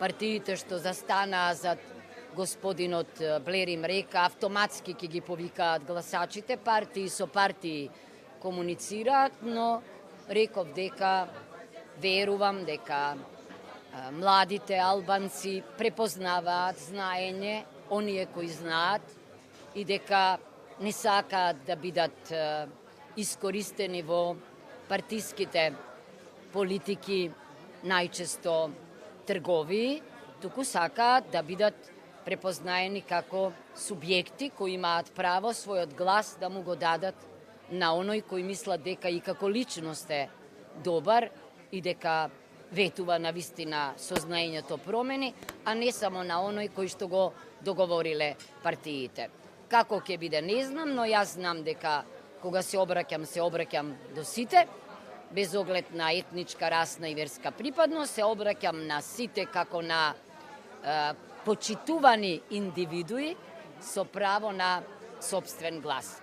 партиите што застана зад господинот Блер им река, автоматски ќе ги повикаат гласачите, партии со партии комуницираат, но реков дека верувам дека младите албанци препознаваат знаење, оние кои знаат, и дека не сакаат да бидат искористени во партиските политики, најчесто трговии, туку сакаат да бидат препознаени како субјекти кои имаат право својот глас да му го дадат на оној кој мислат дека и како личност е добар и дека ветува на вистина со знаењето промени, а не само на оној кој што го договориле партиите. Како ќе биде, не знам, но јас знам дека кога се обраќам до сите, без оглед на етничка, расна и верска припадност, се обраќам на сите како на почитувани индивидуи со право на сопствен глас.